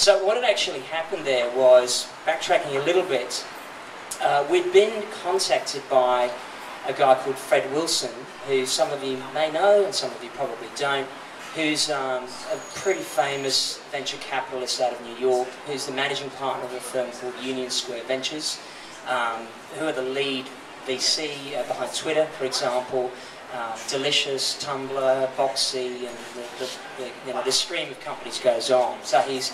So what had actually happened there was, backtracking a little bit, we'd been contacted by a guy called Fred Wilson, who some of you may know and some of you probably don't, who's a pretty famous venture capitalist out of New York, who's the managing partner of a firm called Union Square Ventures, who are the lead VC behind Twitter, for example, Delicious, Tumblr, Boxy, and the stream of companies goes on. So he's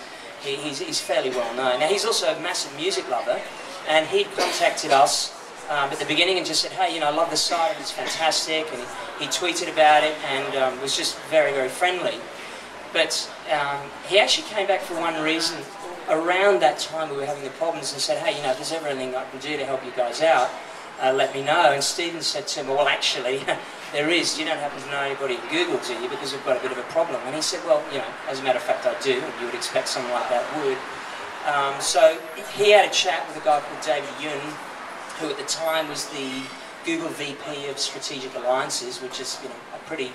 fairly well known. Now he's also a massive music lover, and he'd contacted us at the beginning and just said, hey, I love the site, it's fantastic, and he tweeted about it and was just very, very friendly. But he actually came back for one reason. Around that time we were having the problems and said, hey, if there's ever anything I can do to help you guys out, let me know. And Stephen said to him, well, actually, there is. You don't happen to know anybody at Google, do you? Because we've got a bit of a problem. And he said, well, as a matter of fact, I do, and you would expect someone like that would. So he had a chat with a guy called David Yun, who at the time was the Google VP of Strategic Alliances, which is a pretty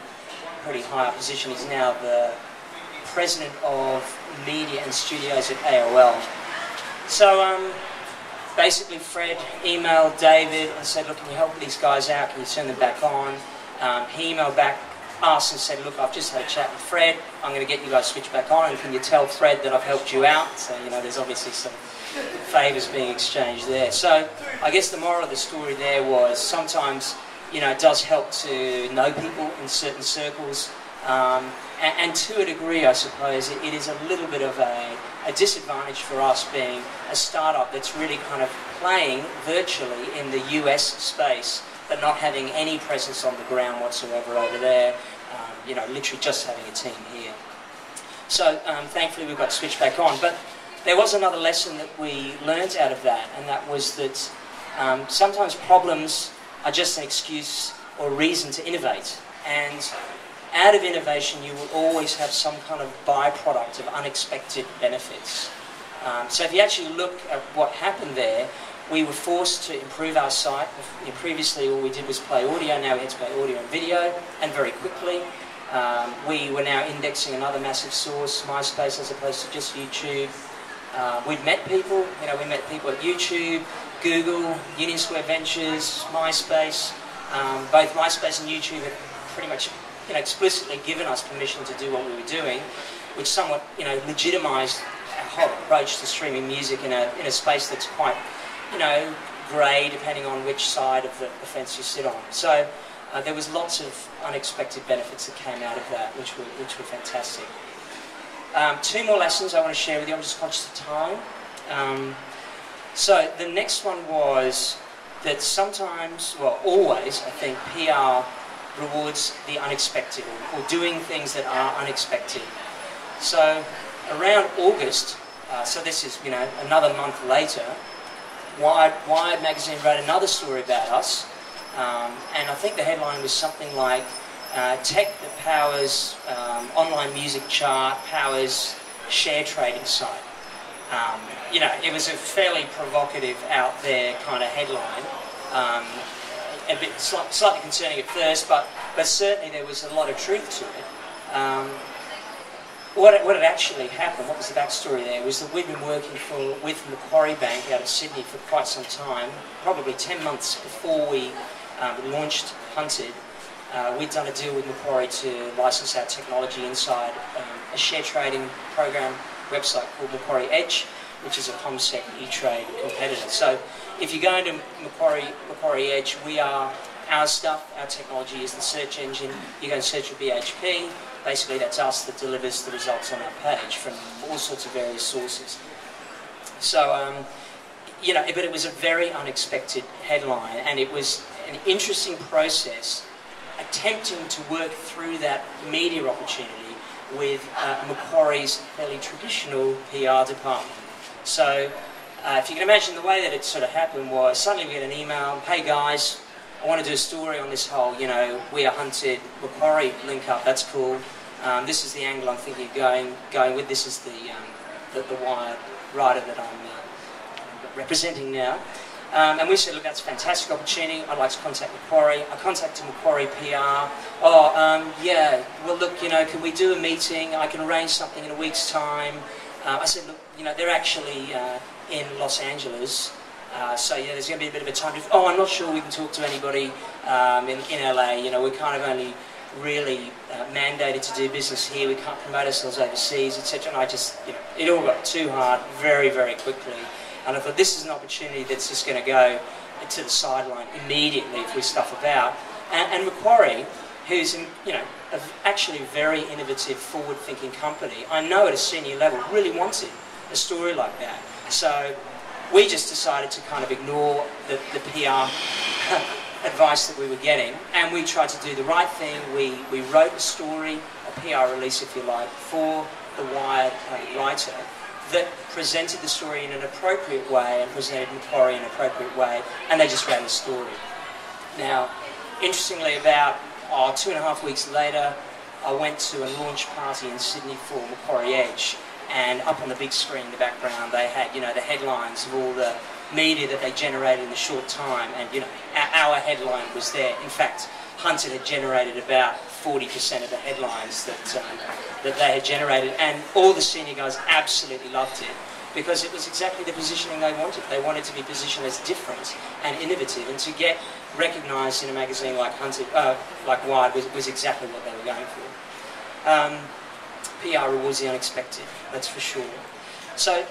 high up position. He's now the President of Media and Studios at AOL. So basically Fred emailed David and said, look, can you help these guys out? Can you turn them back on? He emailed back us and said, look, I've just had a chat with Fred. I'm going to get you guys switched back on, and can you tell Fred that I've helped you out? So, there's obviously some favours being exchanged there. So I guess the moral of the story there was sometimes, it does help to know people in certain circles. And to a degree, I suppose, it is a little bit of a disadvantage for us being a startup that's really kind of playing virtually in the US space, but not having any presence on the ground whatsoever over there, literally just having a team here. So thankfully we got switched back on. But there was another lesson that we learned out of that, and that was that sometimes problems are just an excuse or reason to innovate. And out of innovation, you will always have some kind of byproduct of unexpected benefits. So if you actually look at what happened there, we were forced to improve our site. Previously, all we did was play audio. Now we had to play audio and video, and very quickly. We were now indexing another massive source, MySpace, as opposed to just YouTube. We'd met people. We met people at YouTube, Google, Union Square Ventures, MySpace. Both MySpace and YouTube had pretty much explicitly given us permission to do what we were doing, which somewhat legitimised our whole approach to streaming music in a space that's quite grey depending on which side of the fence you sit on. So there was lots of unexpected benefits that came out of that, which were fantastic. Two more lessons I want to share with you. I'm just conscious of time. So the next one was that sometimes, well, always, I think, PR rewards the unexpected, or doing things that are unexpected. So around August, so this is another month later, Wired magazine wrote another story about us, and I think the headline was something like tech that powers online music chart powers share trading site. It was a fairly provocative, out there kind of headline. A bit slightly concerning at first, but certainly there was a lot of truth to it. What had actually happened, what was the backstory there, was that we'd been working with Macquarie Bank out of Sydney for quite some time, probably 10 months before we launched Hunted. We'd done a deal with Macquarie to license our technology inside a share trading program website called Macquarie Edge, which is a ComSec E-Trade competitor. So if you go into Macquarie Edge, our stuff, our technology is the search engine. You go and search for BHP, basically that's us that delivers the results on our page from all sorts of various sources. So, but it was a very unexpected headline, and it was an interesting process attempting to work through that media opportunity with Macquarie's fairly traditional PR department. So if you can imagine, the way that it sort of happened was suddenly we get an email, hey guys, I want to do a story on this whole, we are Hunted, Macquarie link up, that's cool. This is the angle I'm thinking of going with. This is the Wired writer that I'm representing now. And we said, look, that's a fantastic opportunity. I'd like to contact Macquarie. I contacted Macquarie PR. Yeah, well, look, can we do a meeting? I can arrange something in a week's time. I said, look, you know, they're actually in Los Angeles, so yeah, there's going to be a bit of a time difference. Oh, I'm not sure we can talk to anybody in LA. You know, we're kind of only really mandated to do business here. We can't promote ourselves overseas, etc. And I just, you know, it all got too hard very, very quickly. And I thought, this is an opportunity that's just going to go to the sideline immediately if we stuff about. And Macquarie, who's, you know, actually a very innovative, forward-thinking company, I know at a senior level really wanted a story like that. So we just decided to kind of ignore the PR advice that we were getting, and we tried to do the right thing. We wrote a story, a PR release if you like, for the Wired writer that presented the story in an appropriate way and presented Macquarie in an appropriate way, and they just ran the story. Now, interestingly, about 2.5 weeks later, I went to a launch party in Sydney for Macquarie Edge, and up on the big screen in the background they had, you know, the headlines of all the media that they generated in a short time, and, you know, our headline was there. In fact, Hunter had generated about 40% of the headlines that they had generated, and all the senior guys absolutely loved it because it was exactly the positioning they wanted. They wanted to be positioned as different and innovative, and to get recognised in a magazine like like Wired was exactly what they were going for. PR rewards the unexpected, that's for sure. So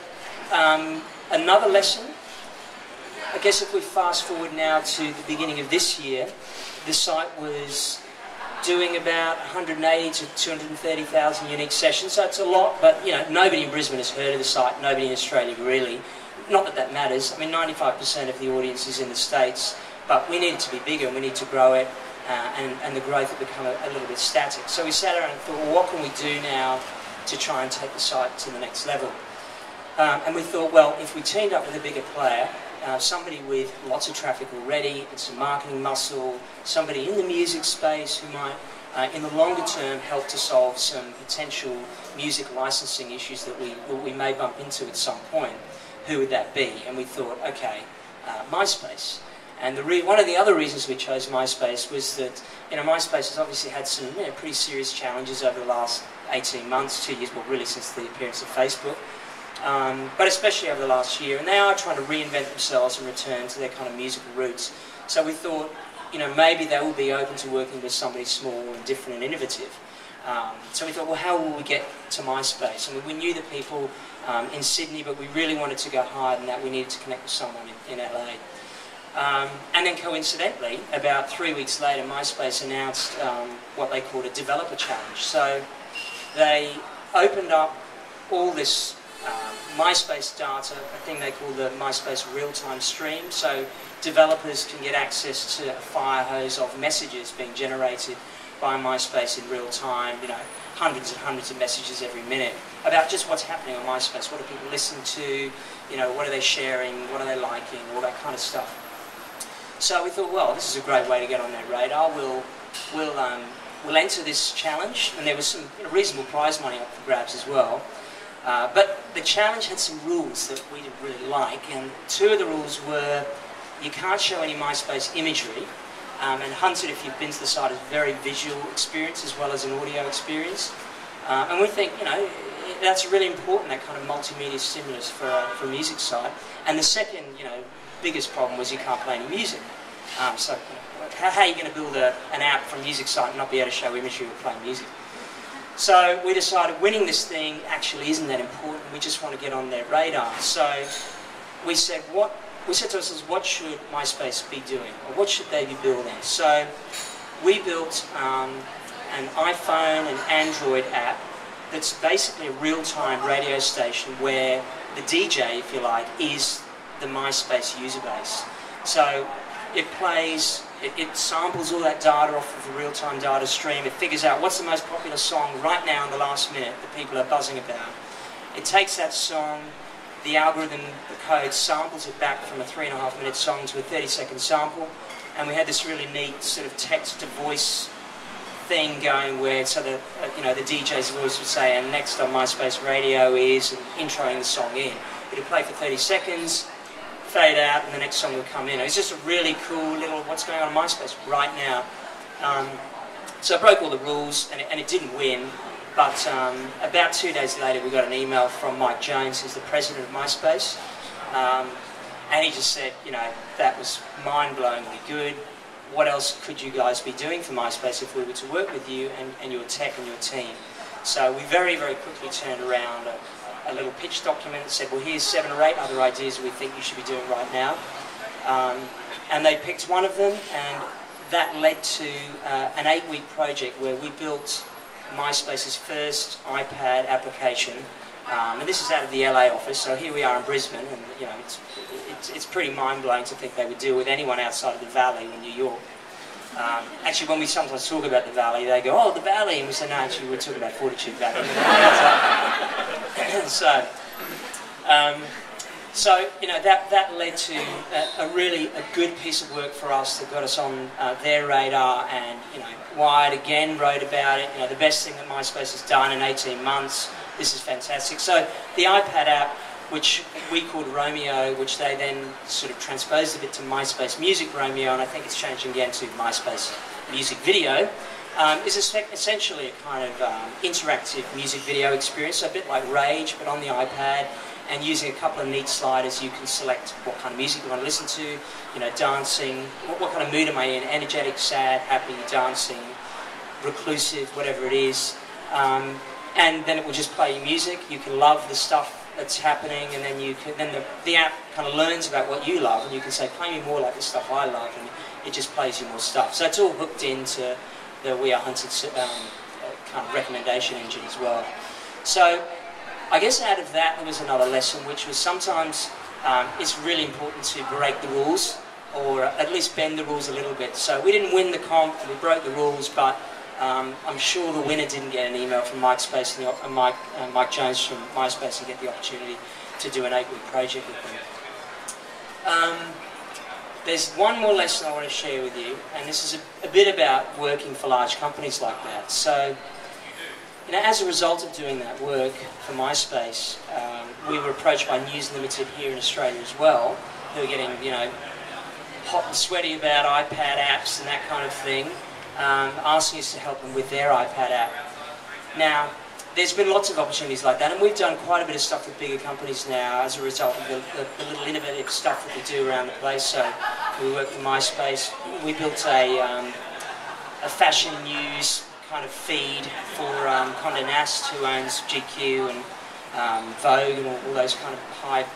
another lesson, I guess if we fast forward now to the beginning of this year, the site was doing about 180 to 230,000 unique sessions, so it's a lot, but, you know, nobody in Brisbane has heard of the site, nobody in Australia really. Not that that matters. I mean, 95% of the audience is in the States, but we need it to be bigger and we need to grow it, and the growth had become a little bit static. So we sat around and thought, well, what can we do now to try and take the site to the next level? And we thought, well, if we teamed up with a bigger player, somebody with lots of traffic already and some marketing muscle, somebody in the music space who might, in the longer term, help to solve some potential music licensing issues that we may bump into at some point, who would that be? And we thought, okay, MySpace. And one of the other reasons we chose MySpace was that, you know, MySpace has obviously had some, you know, pretty serious challenges over the last 18 months, 2 years, well, really since the appearance of Facebook. But especially over the last year, and they are trying to reinvent themselves and return to their kind of musical roots. So we thought, you know, maybe they will be open to working with somebody small and different and innovative. So we thought, well, how will we get to MySpace? I mean, we knew the people in Sydney, but we really wanted to go higher than that. We needed to connect with someone in LA. And then coincidentally, about 3 weeks later, MySpace announced what they called a developer challenge. So they opened up all this MySpace data, a thing they call the MySpace real-time stream, so developers can get access to a fire hose of messages being generated by MySpace in real time, you know, hundreds and hundreds of messages every minute about just what's happening on MySpace, what do people listen to, you know, what are they sharing, what are they liking, all that kind of stuff. So we thought, well, this is a great way to get on their radar. We'll enter this challenge, and there was some reasonable prize money up for grabs as well. But the challenge had some rules that we didn't really like, and two of the rules were you can't show any MySpace imagery, and Hunted, if you've been to the site, is a very visual experience as well as an audio experience. And we think, you know, that's really important, that kind of multimedia stimulus for a music site. And the second, you know, biggest problem was you can't play any music. So, you know, how are you going to build an app for a music site and not be able to show imagery or play music? So we decided winning this thing actually isn't that important. We just want to get on their radar. So we said to ourselves, what should MySpace be doing, or what should they be building? So we built an iPhone and Android app that's basically a real-time radio station where the DJ, if you like, is the MySpace user base. So it plays, it samples all that data off of a real-time data stream. It figures out what's the most popular song right now in the last minute that people are buzzing about. It takes that song, the algorithm, the code, samples it back from a 3.5-minute song to a 30-second sample, and we had this really neat sort of text-to-voice thing going where, so that you know, the DJ's voice would say, and next on MySpace radio is, and introing the song in. It would play for 30 seconds, fade out, and the next song would come in. It was just a really cool little what's going on in MySpace right now. So I broke all the rules, and it didn't win. But about 2 days later, we got an email from Mike Jones, who's the president of MySpace, and he just said, you know, that was mind-blowingly good. What else could you guys be doing for MySpace if we were to work with you and your tech and your team? So we very, very quickly turned around a little pitch document that said, well, here's 7 or 8 other ideas we think you should be doing right now. And they picked one of them, and that led to an 8-week project where we built MySpace's first iPad application. And this is out of the LA office, so here we are in Brisbane, and you know, it's pretty mind-blowing to think they would deal with anyone outside of the Valley in New York. Actually, when we sometimes talk about the Valley, they go, oh, the Valley, and we say, no, actually, we're talking about Fortitude Valley. So, you know, that led to a really good piece of work for us that got us on their radar, and, you know, Wired again wrote about it, you know, the best thing that MySpace has done in 18 months, this is fantastic. So the iPad app, which we called Romeo, which they then sort of transposed a bit to MySpace Music Romeo, and I think it's changing again to MySpace Music Video, is essentially a kind of interactive music video experience, so a bit like Rage, but on the iPad, and using a couple of neat sliders, you can select what kind of music you want to listen to, you know, dancing, what kind of mood am I in, energetic, sad, happy, dancing, reclusive, whatever it is. And then it will just play you music. You can love the stuff that's happening, and then the app kind of learns about what you love, and you can say, play me more like the stuff I love, and it just plays you more stuff. So it's all hooked into the We Are Hunted kind of recommendation engine as well. So I guess out of that there was another lesson, which was sometimes it's really important to break the rules, or at least bend the rules a little bit. So we didn't win the comp, and we broke the rules, but I'm sure the winner didn't get an email from Mike Jones from MySpace and get the opportunity to do an 8-week project with them. There's one more lesson I want to share with you, and this is a bit about working for large companies like that. So, you know, as a result of doing that work for MySpace, we were approached by News Limited here in Australia as well, who are getting, you know, hot and sweaty about iPad apps and that kind of thing, asking us to help them with their iPad app. Now, there's been lots of opportunities like that, and we've done quite a bit of stuff with bigger companies now as a result of the little innovative stuff that we do around the place. So we work with MySpace. We built a fashion news kind of feed for Condé Nast, who owns GQ and Vogue and all those kind of high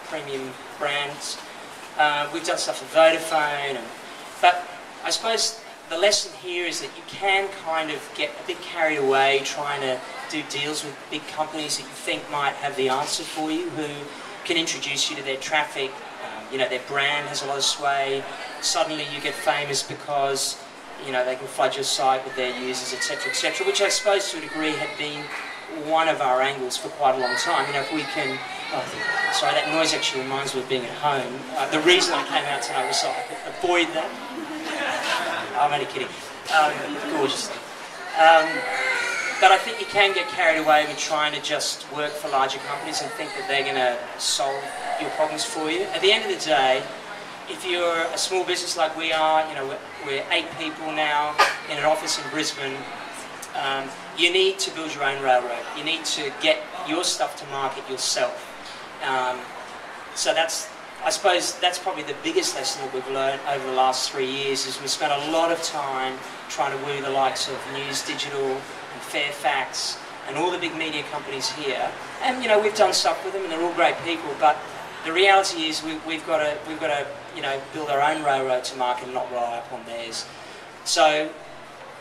premium brands. We've done stuff for Vodafone, but I suppose the lesson here is that you can kind of get a bit carried away trying to do deals with big companies that you think might have the answer for you, who can introduce you to their traffic. You know, their brand has a lot of sway. Suddenly you get famous because, you know, they can flood your site with their users, etc., which I suppose to a degree had been one of our angles for quite a long time. You know, if we can... Oh, sorry, that noise actually reminds me of being at home. The reason I came out tonight was so I could avoid that. I'm only kidding. Gorgeous. But I think you can get carried away with trying to just work for larger companies and think that they're going to solve your problems for you. At the end of the day, if you're a small business like we are, you know, we're 8 people now in an office in Brisbane, you need to build your own railroad. You need to get your stuff to market yourself. So I suppose that's probably the biggest lesson that we've learned over the last 3 years, is we've spent a lot of time trying to woo the likes of News Digital and Fairfax and all the big media companies here. And, you know, we've done stuff with them and they're all great people, but the reality is we've got to you know, build our own railroad to market and not rely upon theirs. So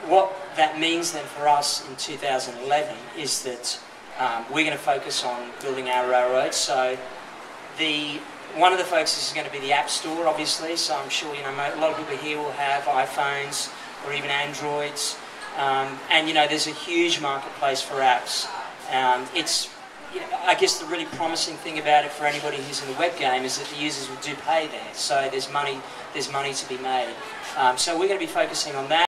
what that means then for us in 2011 is that we're going to focus on building our railroad. So one of the focuses is going to be the App Store, obviously. So I'm sure, you know, a lot of people here will have iPhones or even Androids. And, you know, there's a huge marketplace for apps. You know, I guess the really promising thing about it for anybody who's in the web game is that the users do pay there. So there's money to be made. So we're going to be focusing on that.